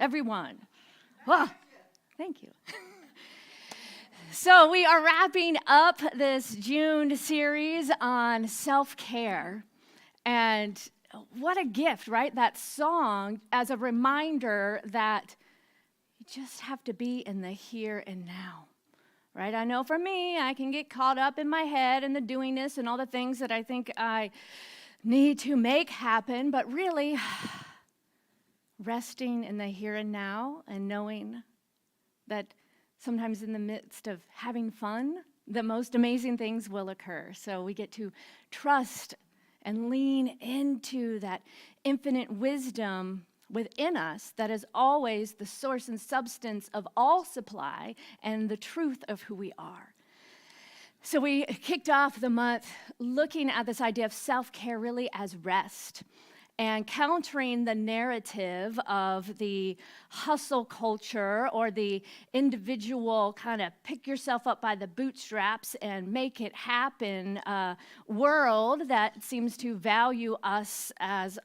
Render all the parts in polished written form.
everyone. Oh, thank you. So we are wrapping up this June series on self-care. And what a gift, right? That song as a reminder that you just have to be in the here and now, right? I know for me, I can get caught up in my head and the doingness and all the things that I think I need to make happen, but really resting in the here and now and knowing that sometimes in the midst of having fun, the most amazing things will occur. So we get to trust and lean into that infinite wisdom within us that is always the source and substance of all supply and the truth of who we are. So we kicked off the month looking at this idea of self-care really as rest, and countering the narrative of the hustle culture or the individual kind of pick yourself up by the bootstraps and make it happen world that seems to value us as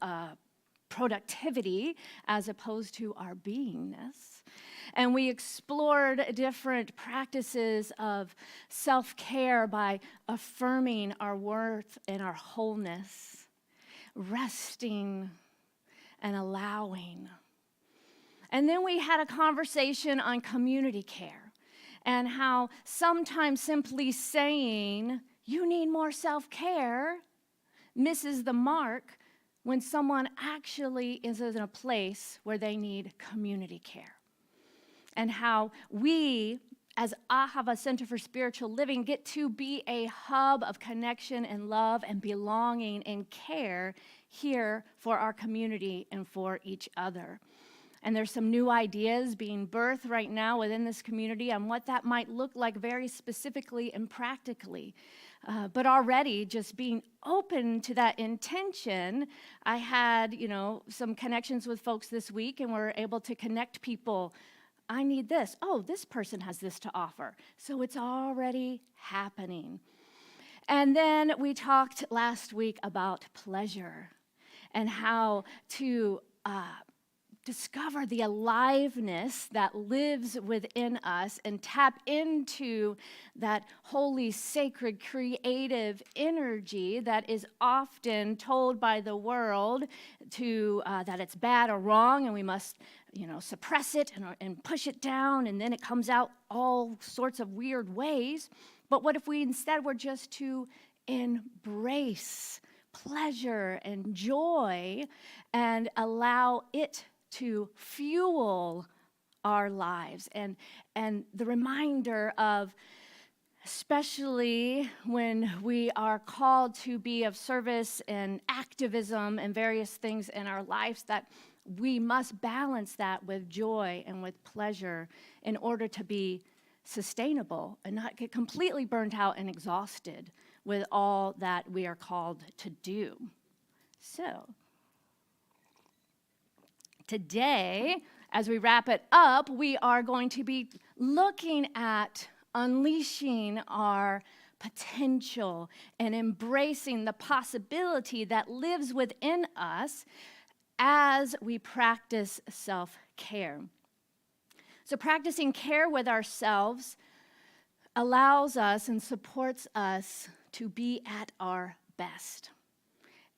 productivity as opposed to our beingness. And we explored different practices of self-care by affirming our worth and our wholeness, resting and allowing. And then we had a conversation on community care and how sometimes simply saying, you need more self-care, misses the mark when someone actually is in a place where they need community care. And how we, as Ahava Center for Spiritual Living, get to be a hub of connection and love and belonging and care here for our community and for each other. And there's some new ideas being birthed right now within this community on what that might look like very specifically and practically. But already just being open to that intention, I had, some connections with folks this week, and we're able to connect people. I need this. Oh, this person has this to offer. So it's already happening. And then we talked last week about pleasure and how to discover the aliveness that lives within us and tap into that holy, sacred, creative energy that is often told by the world to that it's bad or wrong and we must suppress it and push it down, and then it comes out all sorts of weird ways. But what if we instead were just to embrace pleasure and joy and allow it to fuel our lives? And the reminder of, especially when we are called to be of service and activism and various things in our lives, that we must balance that with joy and with pleasure in order to be sustainable and not get completely burnt out and exhausted with all that we are called to do. So, today, as we wrap it up, we are going to be looking at unleashing our potential and embracing the possibility that lives within us as we practice self-care. So practicing care with ourselves allows us and supports us to be at our best.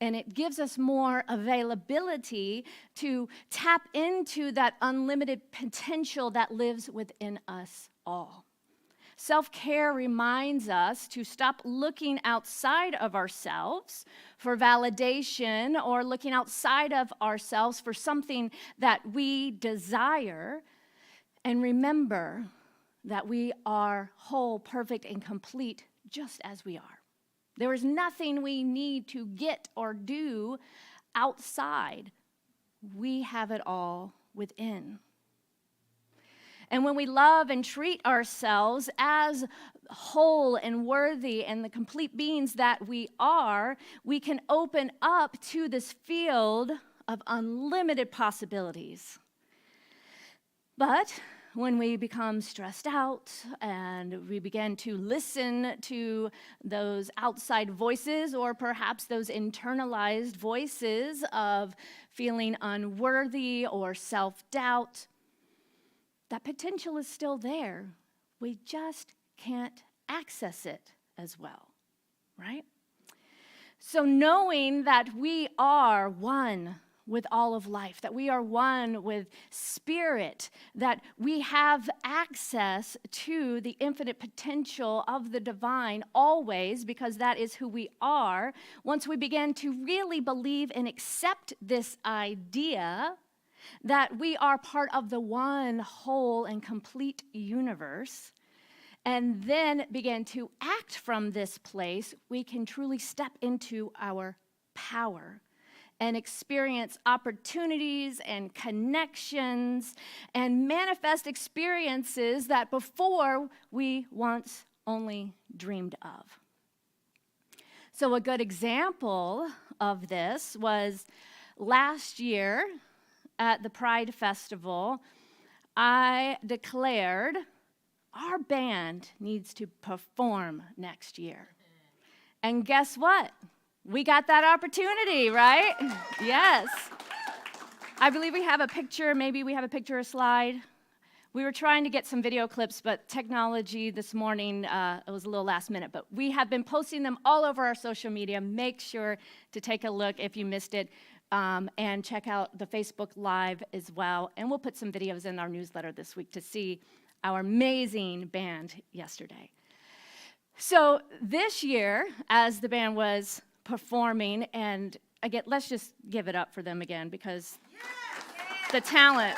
And it gives us more availability to tap into that unlimited potential that lives within us all. Self-care reminds us to stop looking outside of ourselves for validation or looking outside of ourselves for something that we desire, and remember that we are whole, perfect, and complete just as we are. There is nothing we need to get or do outside. We have it all within. And when we love and treat ourselves as whole and worthy and the complete beings that we are, we can open up to this field of unlimited possibilities. But when we become stressed out and we begin to listen to those outside voices or perhaps those internalized voices of feeling unworthy or self-doubt, that potential is still there. We just can't access it as well, right? So knowing that we are one with all of life, that we are one with spirit, that we have access to the infinite potential of the divine always, because that is who we are. Once we begin to really believe and accept this idea that we are part of the one whole and complete universe, and then begin to act from this place, we can truly step into our power and experience opportunities and connections and manifest experiences that before we once only dreamed of. So a good example of this was last year at the Pride Festival. I declared our band needs to perform next year. And guess what? We got that opportunity, right? Yes. I believe we have a picture, maybe we have a picture or slide. We were trying to get some video clips, but technology this morning, it was a little last minute. But we have been posting them all over our social media. Make sure to take a look if you missed it, and check out the Facebook Live as well. And we'll put some videos in our newsletter this week to see our amazing band yesterday. So this year, as the band was performing, and again, let's just give it up for them again, because the talent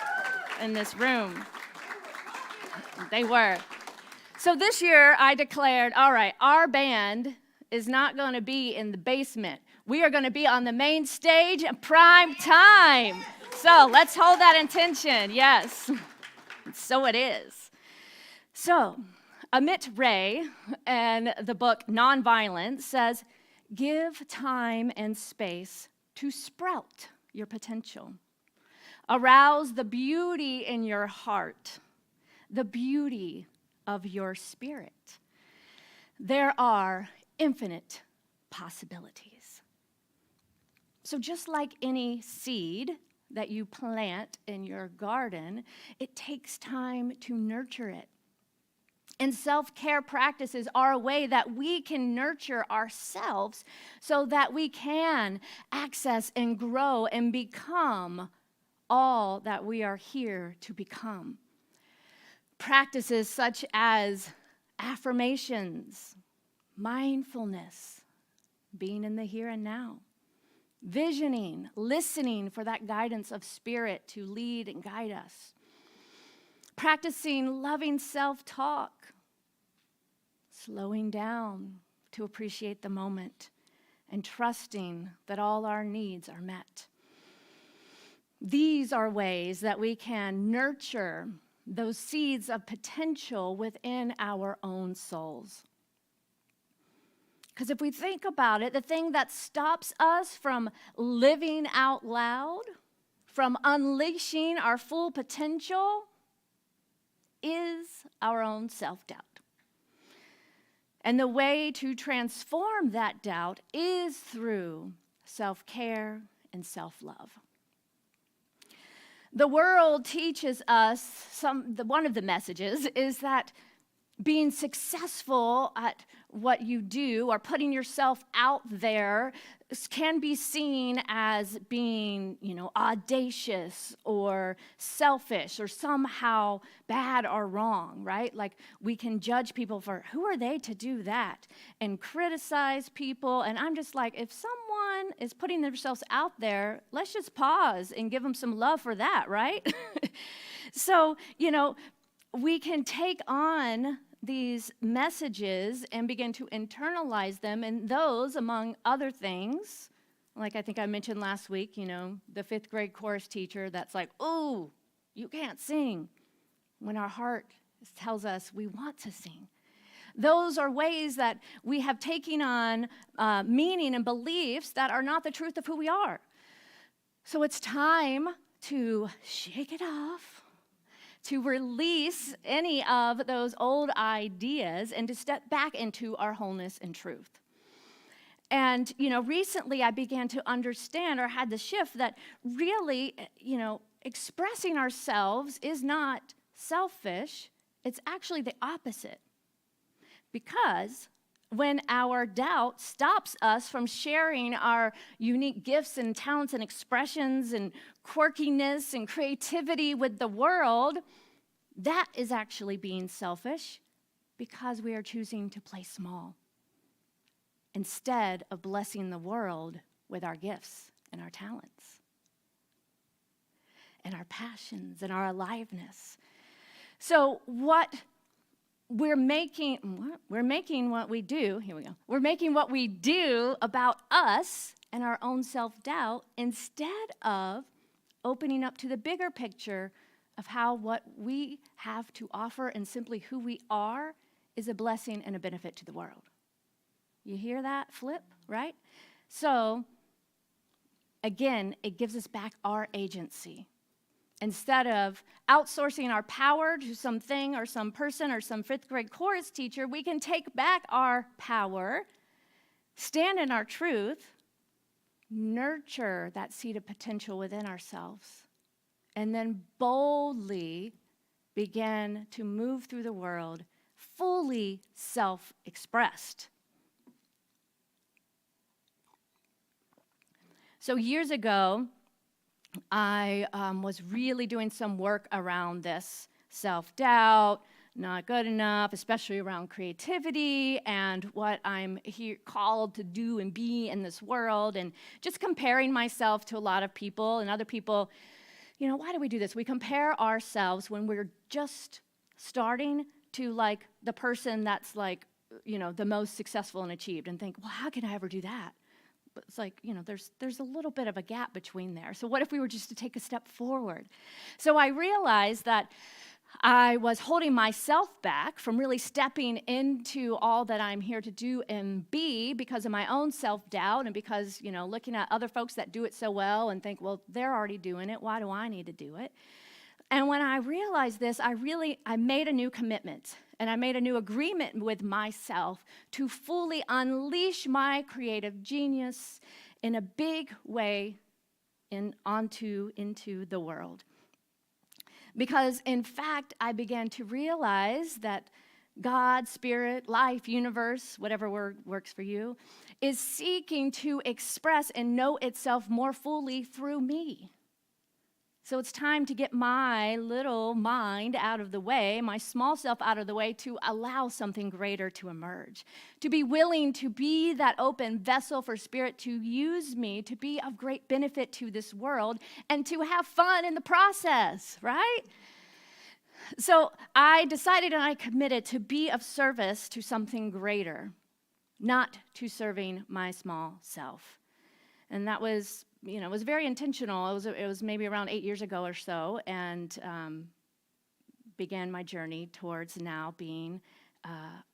in this room, they were. So this year, I declared, all right, our band is not going to be in the basement. We are going to be on the main stage at prime time. So let's hold that intention, yes. So it is. So, Amit Ray, in the book Nonviolence, says, give time and space to sprout your potential. Arouse the beauty in your heart, the beauty of your spirit. There are infinite possibilities. So just like any seed that you plant in your garden, it takes time to nurture it. And self-care practices are a way that we can nurture ourselves so that we can access and grow and become all that we are here to become. Practices such as affirmations, mindfulness, being in the here and now, visioning, listening for that guidance of spirit to lead and guide us. Practicing loving self-talk, slowing down to appreciate the moment, and trusting that all our needs are met. These are ways that we can nurture those seeds of potential within our own souls. Because if we think about it, the thing that stops us from living out loud, from unleashing our full potential, is our own self-doubt. And the way to transform that doubt is through self-care and self-love. The world teaches us, one of the messages is that being successful at what you do or putting yourself out there can be seen as being, audacious or selfish or somehow bad or wrong, right? Like we can judge people for who are they to do that and criticize people. And I'm just like, if someone is putting themselves out there, let's just pause and give them some love for that, right? So, we can take on these messages and begin to internalize them, and those, among other things, like I think I mentioned last week, the 5th grade chorus teacher that's like, oh, you can't sing, when our heart tells us we want to sing. Those are ways that we have taken on meaning and beliefs that are not the truth of who we are. So it's time to shake it off, to release any of those old ideas and to step back into our wholeness and truth. And, recently I began to understand, or had the shift, that really, expressing ourselves is not selfish. It's actually the opposite. Because when our doubt stops us from sharing our unique gifts and talents and expressions and quirkiness and creativity with the world, that is actually being selfish, because we are choosing to play small instead of blessing the world with our gifts and our talents and our passions and our aliveness. So we're making what we do about us and our own self-doubt, instead of opening up to the bigger picture of how what we have to offer and simply who we are is a blessing and a benefit to the world. You hear that flip, right? So, again, it gives us back our agency. Instead of outsourcing our power to something or some person or some fifth grade chorus teacher, we can take back our power, stand in our truth, nurture that seed of potential within ourselves, and then boldly begin to move through the world fully self-expressed. So years ago, I was really doing some work around this self-doubt, not good enough, especially around creativity and what I'm here called to do and be in this world, and just comparing myself to a lot of people and other people. Why do we do this? We compare ourselves when we're just starting to like the person that's the most successful and achieved, and think, well, how can I ever do that? But it's there's a little bit of a gap between there. So what if we were just to take a step forward? So I realized that I was holding myself back from really stepping into all that I'm here to do and be, because of my own self-doubt, and because, looking at other folks that do it so well and think, well, they're already doing it. Why do I need to do it? And when I realized this, I made a new commitment, and I made a new agreement with myself to fully unleash my creative genius in a big way into the world. Because, in fact, I began to realize that God, spirit, life, universe, whatever word works for you, is seeking to express and know itself more fully through me. So it's time to get my little mind out of the way, my small self out of the way, to allow something greater to emerge, to be willing to be that open vessel for spirit to use me to be of great benefit to this world and to have fun in the process, right? So I decided and I committed to be of service to something greater, not to serving my small self. And that was, it was very intentional. It was maybe around 8 years ago or so, and began my journey towards now being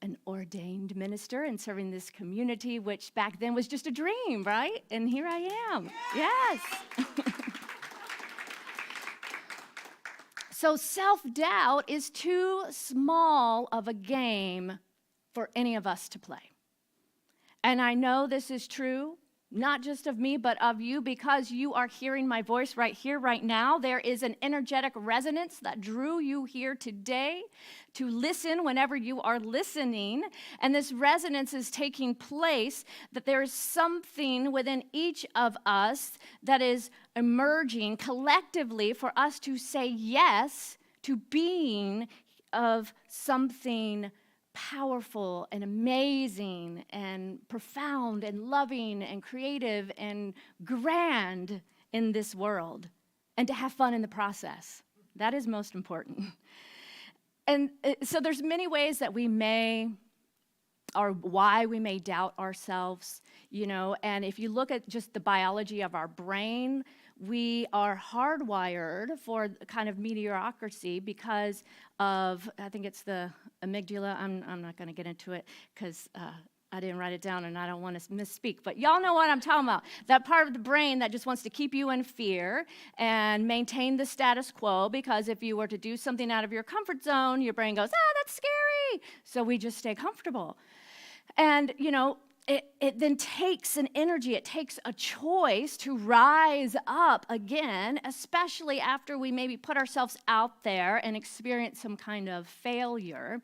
an ordained minister and serving this community, which back then was just a dream, right? And here I am. Yes. So self-doubt is too small of a game for any of us to play. And I know this is true, not just of me, but of you, because you are hearing my voice right here, right now. There is an energetic resonance that drew you here today to listen whenever you are listening. And this resonance is taking place, that there is something within each of us that is emerging collectively for us to say yes to being of something powerful and amazing and profound and loving and creative and grand in this world, and to have fun in the process. That is most important. And so there's many ways that we may, or why we may doubt ourselves, and if you look at just the biology of our brain, we are hardwired for kind of mediocrity because of, I think it's the amygdala. I'm not going to get into it because I didn't write it down and I don't want to misspeak, but y'all know what I'm talking about. That part of the brain that just wants to keep you in fear and maintain the status quo, because if you were to do something out of your comfort zone, your brain goes, that's scary. So we just stay comfortable. And, it then takes an energy, it takes a choice to rise up again, especially after we maybe put ourselves out there and experience some kind of failure.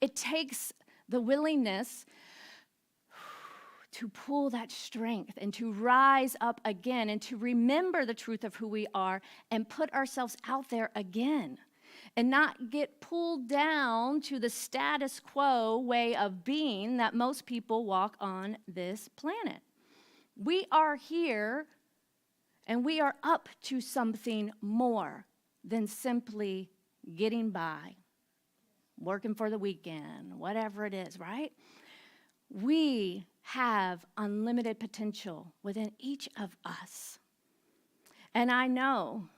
It takes the willingness to pull that strength and to rise up again and to remember the truth of who we are and put ourselves out there again and not get pulled down to the status quo way of being that most people walk on this planet. We are here and we are up to something more than simply getting by, working for the weekend, whatever it is, right? We have unlimited potential within each of us. And I know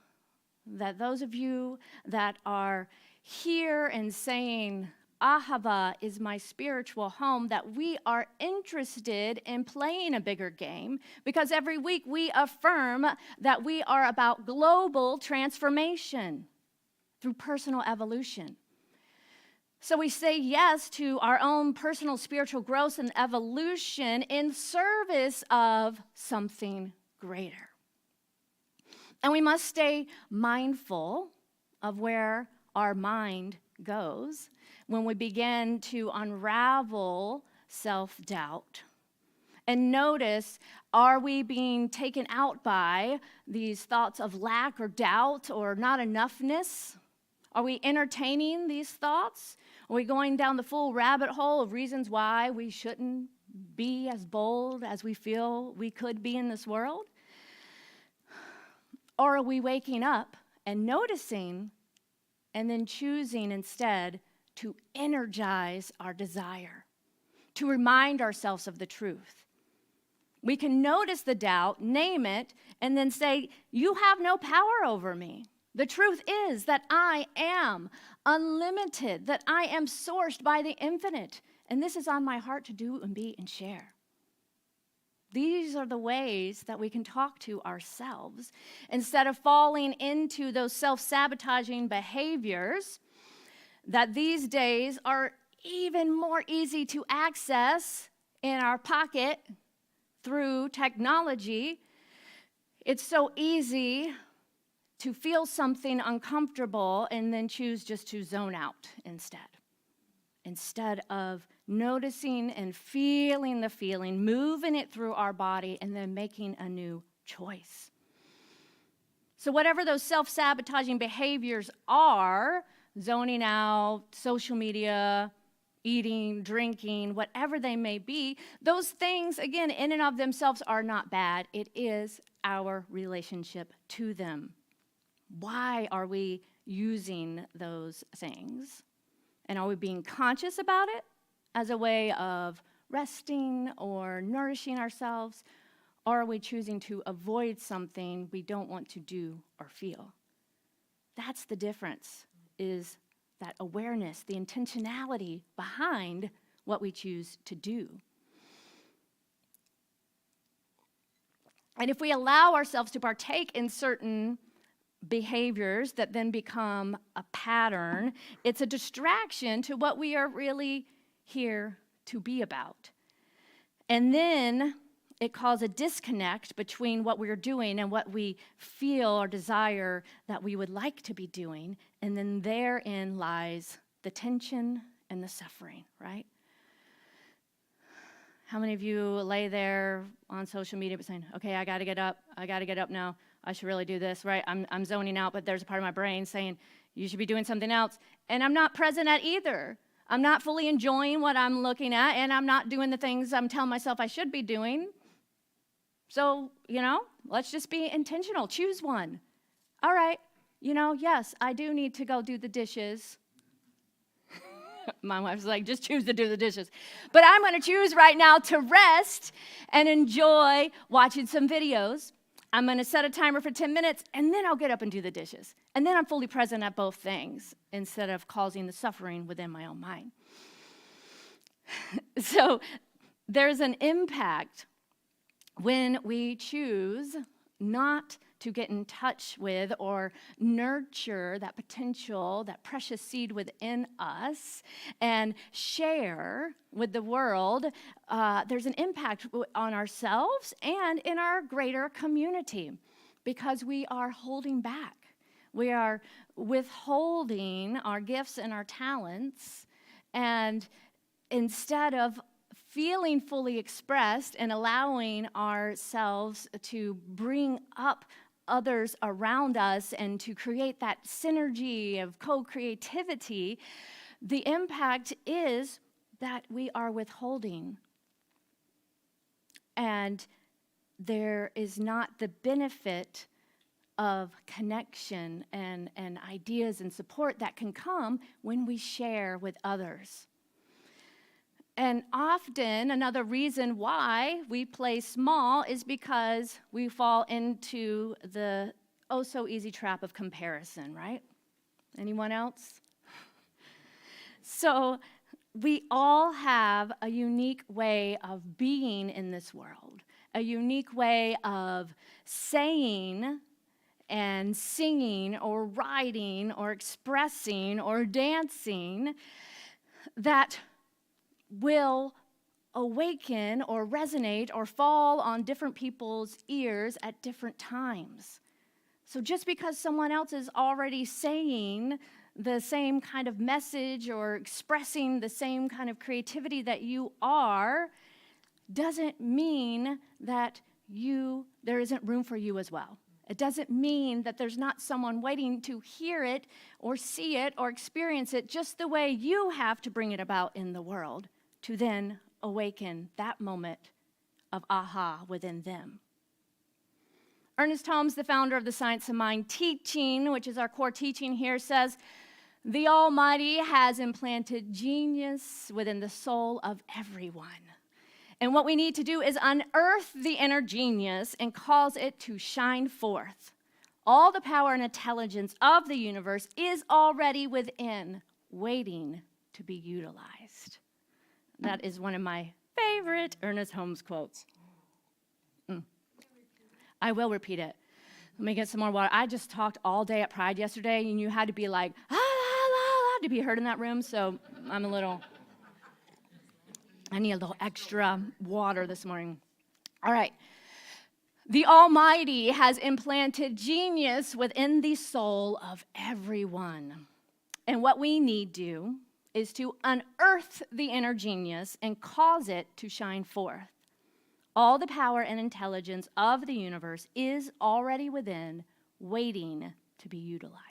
that those of you that are here and saying, Ahava is my spiritual home, that we are interested in playing a bigger game, because every week we affirm that we are about global transformation through personal evolution. So we say yes to our own personal spiritual growth and evolution in service of something greater. And we must stay mindful of where our mind goes when we begin to unravel self-doubt. And notice, are we being taken out by these thoughts of lack or doubt or not enoughness? Are we entertaining these thoughts? Are we going down the full rabbit hole of reasons why we shouldn't be as bold as we feel we could be in this world? Or are we waking up and noticing and then choosing instead to energize our desire, to remind ourselves of the truth? We can notice the doubt, name it, and then say, you have no power over me. The truth is that I am unlimited, that I am sourced by the infinite, and this is on my heart to do and be and share. These are the ways that we can talk to ourselves instead of falling into those self-sabotaging behaviors that these days are even more easy to access in our pocket through technology. It's so easy to feel something uncomfortable and then choose just to zone out instead of noticing and feeling the feeling, moving it through our body, and then making a new choice. So whatever those self-sabotaging behaviors are, zoning out, social media, eating, drinking, whatever they may be, those things, again, in and of themselves are not bad. It is our relationship to them. Why are we using those things? And are we being conscious about it as a way of resting or nourishing ourselves? Or are we choosing to avoid something we don't want to do or feel? That's the difference, is that awareness, the intentionality behind what we choose to do. And if we allow ourselves to partake in certain behaviors that then become a pattern, it's a distraction to what we are really here to be about. And then it causes a disconnect between what we're doing and what we feel or desire that we would like to be doing. And then therein lies the tension and the suffering, right? How many of you lay there on social media saying, okay, I got to get up now. I should really do this, right? I'm zoning out, but there's a part of my brain saying, you should be doing something else. And I'm not present at either. I'm not fully enjoying what I'm looking at, and I'm not doing the things I'm telling myself I should be doing. So, let's just be intentional. Choose one. All right, yes, I do need to go do the dishes. My wife's like, just choose to do the dishes. But I'm going to choose right now to rest and enjoy watching some videos. I'm going to set a timer for 10 minutes, and then I'll get up and do the dishes. And then I'm fully present at both things instead of causing the suffering within my own mind. So there's an impact when we choose not to get in touch with or nurture that potential, that precious seed within us, and share with the world. There's an impact on ourselves and in our greater community because we are holding back. We are withholding our gifts and our talents, and instead of feeling fully expressed and allowing ourselves to bring up others around us and to create that synergy of co-creativity, the impact is that we are withholding. And there is not the benefit of connection and ideas and support that can come when we share with others. And often, another reason why we play small is because we fall into the oh-so-easy trap of comparison, right? Anyone else? So we all have a unique way of being in this world, a unique way of saying and singing or writing or expressing or dancing that will awaken or resonate or fall on different people's ears at different times. So just because someone else is already saying the same kind of message or expressing the same kind of creativity that you are, doesn't mean that there isn't room for you as well. It doesn't mean that there's not someone waiting to hear it or see it or experience it just the way you have to bring it about in the world to then awaken that moment of aha within them. Ernest Holmes, the founder of the Science of Mind teaching, which is our core teaching here, says, "The Almighty has implanted genius within the soul of everyone. And what we need to do is unearth the inner genius and cause it to shine forth. All the power and intelligence of the universe is already within, waiting to be utilized." That is one of my favorite Ernest Holmes quotes. I will repeat it. Let me get some more water. I just talked all day at Pride yesterday, and you had to be like, ah, la, la, la, to be heard in that room, so I need a little extra water this morning. All right. The Almighty has implanted genius within the soul of everyone. And what we need do is to unearth the inner genius and cause it to shine forth. All the power and intelligence of the universe is already within, waiting to be utilized.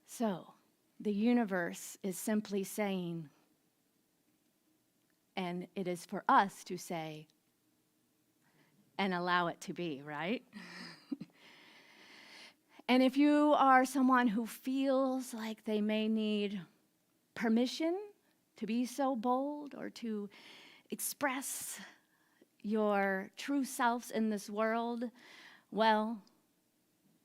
So, the universe is simply saying, and it is for us to say and allow it to be, right? And if you are someone who feels like they may need permission to be so bold or to express your true selves in this world, well,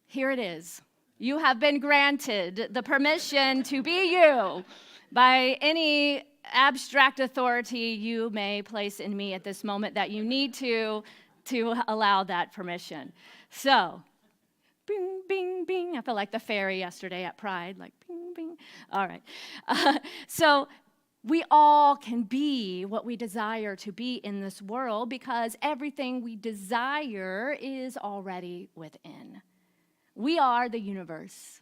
here it is. You have been granted the permission to be you by any abstract authority you may place in me at this moment that you need to allow that permission. So, bing, bing, bing. I felt like the fairy yesterday at Pride, like bing, bing. All right. So we all can be what we desire to be in this world because everything we desire is already within. We are the universe.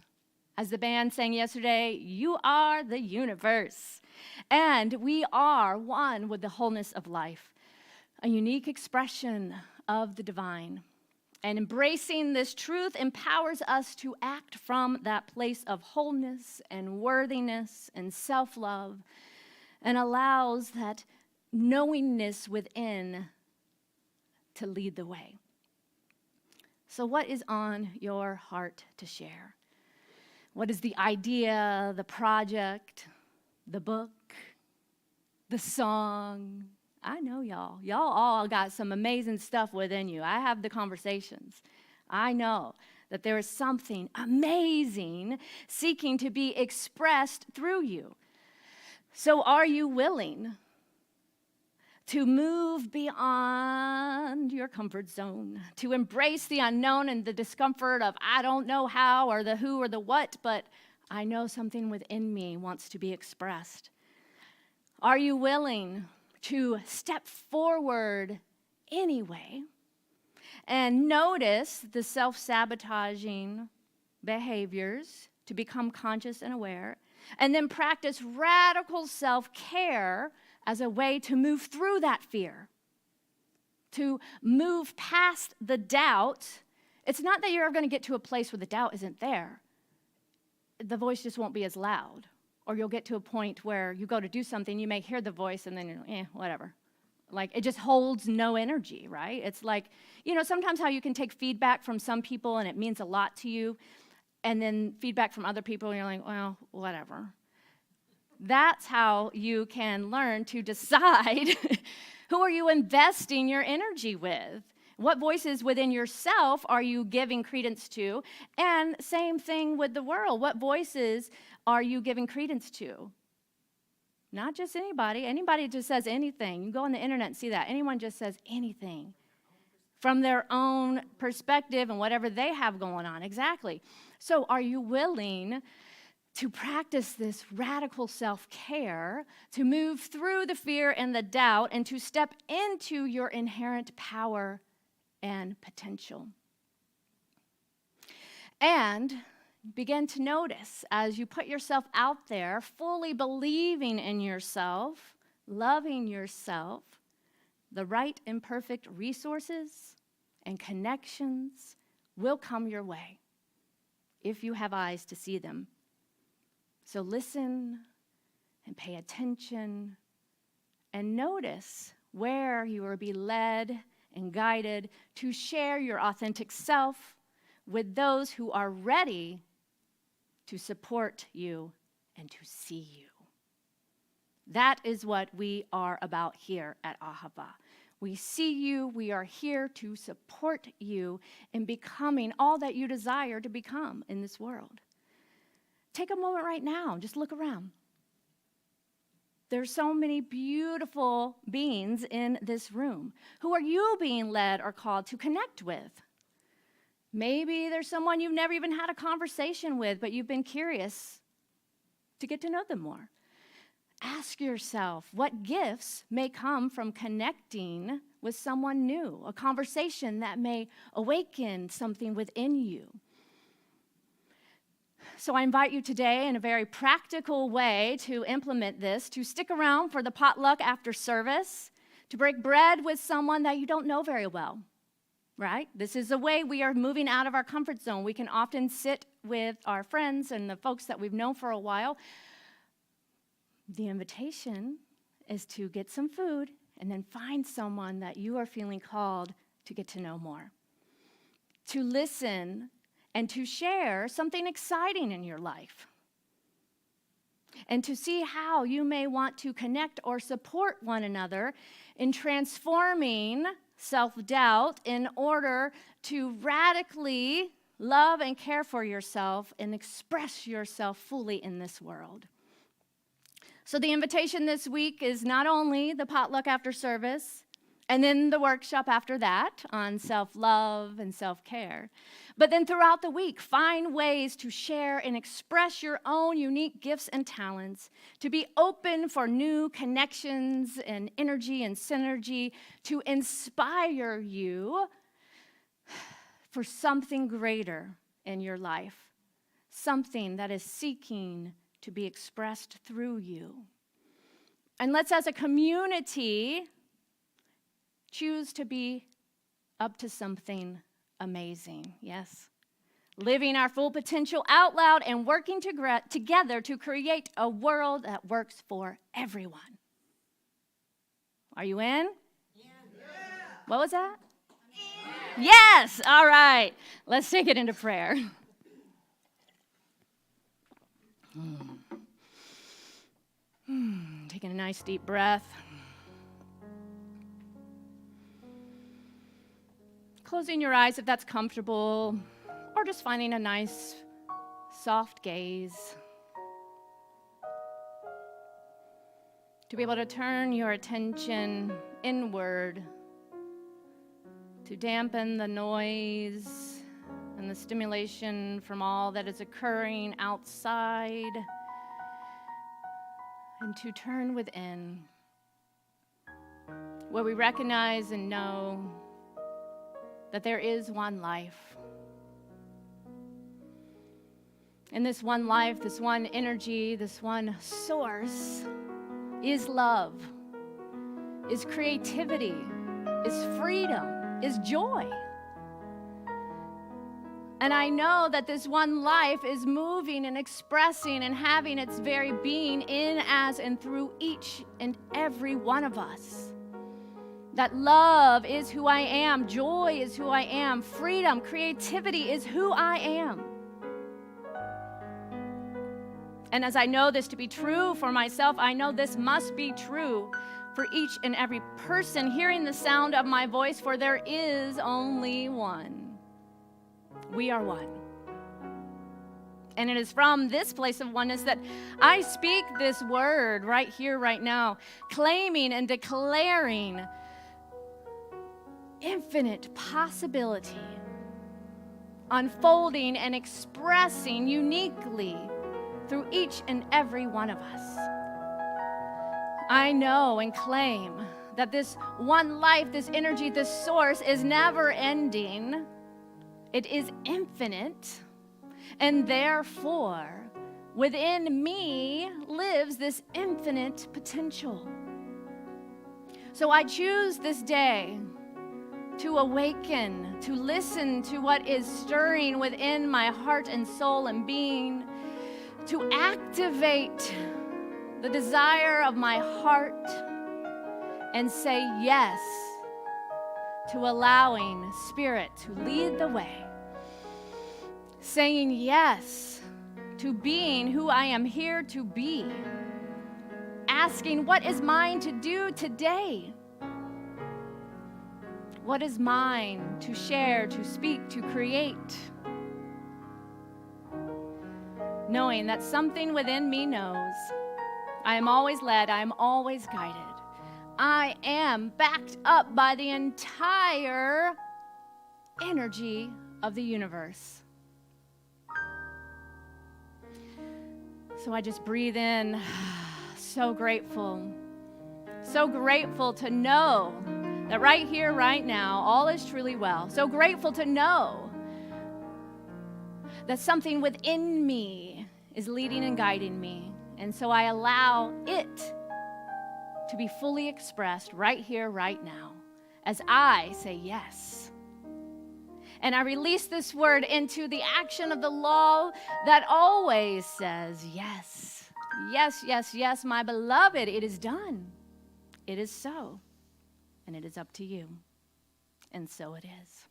As the band sang yesterday, you are the universe. And we are one with the wholeness of life, a unique expression of the divine. And embracing this truth empowers us to act from that place of wholeness and worthiness and self-love and allows that knowingness within to lead the way. So what is on your heart to share? What is the idea, the project, the book, the song? I know y'all. Y'all all got some amazing stuff within you. I have the conversations. I know that there is something amazing seeking to be expressed through you. So are you willing to move beyond your comfort zone, to embrace the unknown and the discomfort of I don't know how or the who or the what, but I know something within me wants to be expressed? Are you willing to step forward anyway and notice the self-sabotaging behaviors to become conscious and aware, and then practice radical self-care as a way to move through that fear, to move past the doubt? It's not that you're ever going to get to a place where the doubt isn't there. The voice just won't be as loud. Or you'll get to a point where you go to do something, you may hear the voice, and then you're like, whatever. Like, it just holds no energy, right? It's like, sometimes how you can take feedback from some people and it means a lot to you, and then feedback from other people, and you're like, well, whatever. That's how you can learn to decide who are you investing your energy with? What voices within yourself are you giving credence to? And same thing with the world. What voices are you giving credence to? Not just anybody. Anybody just says anything. You go on the internet and see that. Anyone just says anything from their own perspective and whatever they have going on. Exactly. So are you willing to practice this radical self-care, to move through the fear and the doubt, and to step into your inherent power and potential? And begin to notice as you put yourself out there, fully believing in yourself, loving yourself, the right and perfect resources and connections will come your way if you have eyes to see them. So listen and pay attention and notice where you will be led and guided to share your authentic self with those who are ready to support you and to see you. That is what we are about here at Ahava. We see you, we are here to support you in becoming all that you desire to become in this world. Take a moment right now, just look around. There's so many beautiful beings in this room. Who are you being led or called to connect with? Maybe there's someone you've never even had a conversation with, but you've been curious to get to know them more. Ask yourself what gifts may come from connecting with someone new, a conversation that may awaken something within you. So I invite you today in a very practical way to implement this, to stick around for the potluck after service, to break bread with someone that you don't know very well, right? This is a way we are moving out of our comfort zone. We can often sit with our friends and the folks that we've known for a while. The invitation is to get some food and then find someone that you are feeling called to get to know more, to listen and to share something exciting in your life, and to see how you may want to connect or support one another in transforming self-doubt in order to radically love and care for yourself and express yourself fully in this world. So the invitation this week is not only the potluck after service and then the workshop after that on self-love and self-care, but then throughout the week, find ways to share and express your own unique gifts and talents, to be open for new connections and energy and synergy, to inspire you for something greater in your life, something that is seeking to be expressed through you. And let's, as a community, choose to be up to something amazing, yes? Living our full potential out loud and working together to create a world that works for everyone. Are you in? Yeah. What was that? Yeah. Yes, all right. Let's take it into prayer. Taking a nice deep breath. Closing your eyes if that's comfortable, or just finding a nice, soft gaze. to be able to turn your attention inward, to dampen the noise and the stimulation from all that is occurring outside, and to turn within, where we recognize and know that there is one life. And this one life, this one energy, this one source is love, is creativity, is freedom, is joy. And I know that this one life is moving and expressing and having its very being in, as, and through each and every one of us. That love is who I am, joy is who I am, freedom, creativity is who I am. And as I know this to be true for myself, I know this must be true for each and every person hearing the sound of my voice, for there is only one. We are one. And it is from this place of oneness that I speak this word right here, right now, claiming and declaring infinite possibility, unfolding and expressing uniquely through each and every one of us. I know and claim that this one life, this energy, this source is never ending. It is infinite, and therefore, within me lives this infinite potential. So I choose this day to awaken, to listen to what is stirring within my heart and soul and being, to activate the desire of my heart and say yes to allowing Spirit to lead the way, saying yes to being who I am here to be, asking what is mine to do today, what is mine to share, to speak, to create, knowing that something within me knows I am always led, I am always guided. I am backed up by the entire energy of the universe. So I just breathe in, so grateful to know that right here, right now, all is truly well. So grateful to know that something within me is leading and guiding me. And so I allow it to be fully expressed right here, right now, as I say yes. And I release this word into the action of the law that always says yes. Yes, yes, yes, my beloved, it is done. It is so. And it is up to you. And so it is.